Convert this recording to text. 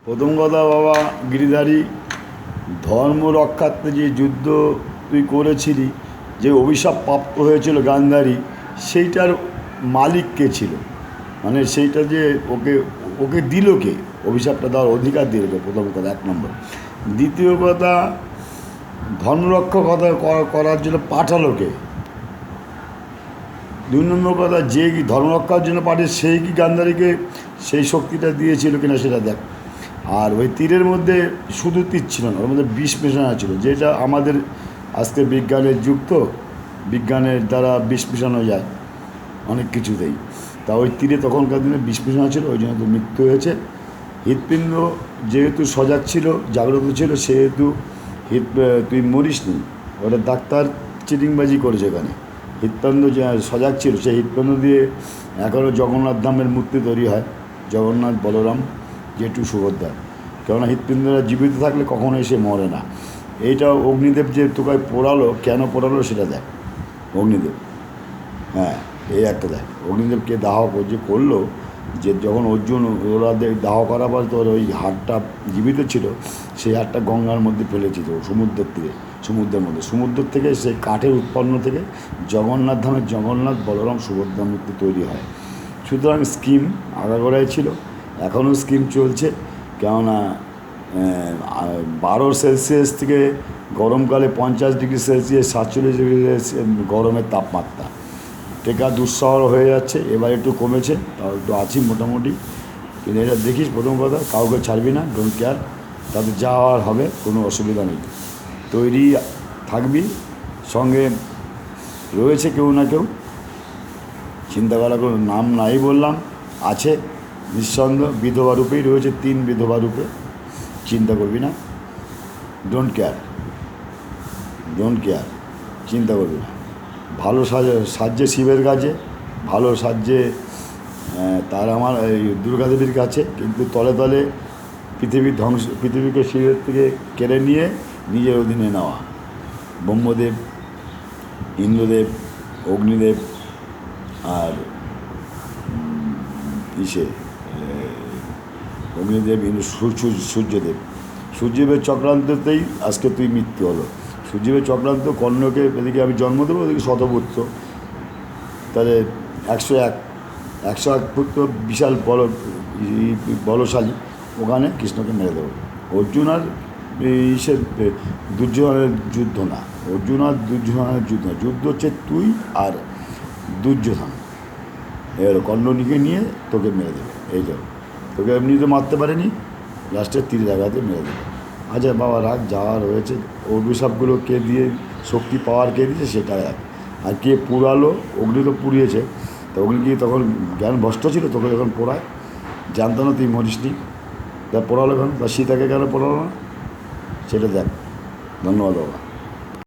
প্রথম কথা বাবা গিরিধারী, ধর্ম রক্ষার্থে যে যুদ্ধ তুই করেছিলি, যে অভিশাপ প্রাপ্ত হয়েছিল গান্ধারী, সেইটার মালিক কে ছিল? মানে সেইটা যে ওকে ওকে দিল কে? অভিশাপটা দেওয়ার অধিকার দিল কে? প্রথম কথা, এক নম্বর। দ্বিতীয় কথা, ধর্মরক্ষকতা করার জন্য পাঠালো কে? দুই নম্বর কথা, যে কি ধর্ম রক্ষার জন্য পাঠিয়ে সেই কি গান্ধারীকে সেই শক্তিটা দিয়েছিল কিনা সেটা দেখ। আর ওই তীরের মধ্যে শুধু তীর ছিল না, ওর মধ্যে বিষ মেশানো ছিল, যেটা আমাদের আজকে বিজ্ঞানের যুগ, তো বিজ্ঞানের দ্বারা বিষ মেশানো যায় অনেক কিছুতেই। তা ওই তীরে তখনকার দিনে বিষ মেশানো ছিল, ওই জন্য তো মৃত্যু হয়েছে। হৃৎপিণ্ড যেহেতু সজাগ ছিল, জাগ্রত ছিল, সেহেতু তুই মরিস নি। ওটা ডাক্তার চিটিংবাজি করেছে এখানে। হৃৎপিণ্ড যে সজাগ ছিল, সেই হৃৎপিণ্ড দিয়ে এখনও জগন্নাথ ধামের মূর্তি তৈরি হয়, জগন্নাথ, বলরাম, জেঠু, সুভদ্রা। কেননা হৃৎপিণ্ডরা জীবিত থাকলে কখনো এসে মরে না। এইটা অগ্নিদেব যে তোকে পোড়ালো, কেন পোড়ালো সেটা দেখ। অগ্নিদেব, হ্যাঁ, এই একটা দেখ। অগ্নিদেবকে দাহ যে করলো, যে যখন অর্জুন ওরা দাহ করার পর তোর ওই হাড়টা জীবিত ছিল, সেই হাড়টা গঙ্গার মধ্যে ফেলেছিল সমুদ্রের তীরে, সমুদ্রের মধ্যে। সমুদ্র থেকে সেই কাঠের উৎপন্ন থেকে জগন্নাথ ধামের জগন্নাথ, বলরাম, সুভদ্রা মূর্তি তৈরি হয়। সুতরাং স্কিম আগাগোড়াই ছিল, এখনও স্কিম চলছে। কেননা 12 সেলসিয়াস থেকে গরমকালে 50 ডিগ্রি সেলসিয়াস, 47 ডিগ্রি গরমের তাপমাত্রা, টেকা দুঃসহ হয়ে যাচ্ছে। এবার একটু কমেছে, তাও একটু আছি মোটামুটি। কিন্তু এটা দেখিস, প্রথম কথা, কাউকে ছাড়বি না, ডোন্ট কেয়ার। তাতে যা হওয়ার হবে, কোনো অসুবিধা নেই, তৈরি থাকবি। সঙ্গে রয়েছে কেউ না কেউ, চিন্তা করার কোনো নাম নাই বললাম, আছে নিঃসন্দেহ। বিধবা রূপেই রয়েছে, 3 বিধবা রূপে, চিন্তা করবি না, ডোন্ট কেয়ার, ডোন্ট কেয়ার, চিন্তা করবি না। ভালো সাহায্যে শিবের কাছে, ভালো সাহায্যে তার আমার এই দুর্গাদেবীর কাছে, কিন্তু তলে তলে পৃথিবীর ধ্বংস, পৃথিবীকে শিবের থেকে কেড়ে নিয়ে নিজের অধীনে নেওয়া। ব্রহ্মদেব, ইন্দ্রদেব, অগ্নিদেব, আর ইসে অগ্নিদেব, সূর্যদেব। সূর্যদেবের চক্রান্ততেই আজকে তুই মৃত্যু হলো। সূর্যদেবের চক্রান্ত, কর্ণকে এদিকে আমি জন্ম দেবো, ওদিকে শতপুত্র, তাহলে 101 পুত্র, বিশাল বলশালী, ওখানে কৃষ্ণকে মেরে দেবো। অর্জুন আর ইসের দুর্যোধনের যুদ্ধ না, অর্জুন আর দুর্যোধনের যুদ্ধ না, যুদ্ধ হচ্ছে তুই আর দুর্যোধন। এবার কর্ণনিকে নিয়ে তোকে মেরে দেবে, এই তো। তোকে এমনি তো মারতে পারেনি, লাস্টের তীর জায়গাতে মেরে দেবে। আচ্ছা বাবা রাগ, যাওয়া রয়েছে। অভিশাপগুলো কে দিয়ে, শক্তি পাওয়ার কে দিয়েছে সেটা এক। আর কে পুরালো? অগ্নি তো পুড়িয়েছে। তো অগ্নি কি তখন জ্ঞান ভ্রষ্ট ছিল? তোকে যখন পোড়ায় জানতো না তুই মরিসনি, তা পোড়ালো কেন? তা সীতাকে কেন পোড়ালো না সেটা দেখ। ধন্যবাদ বাবা।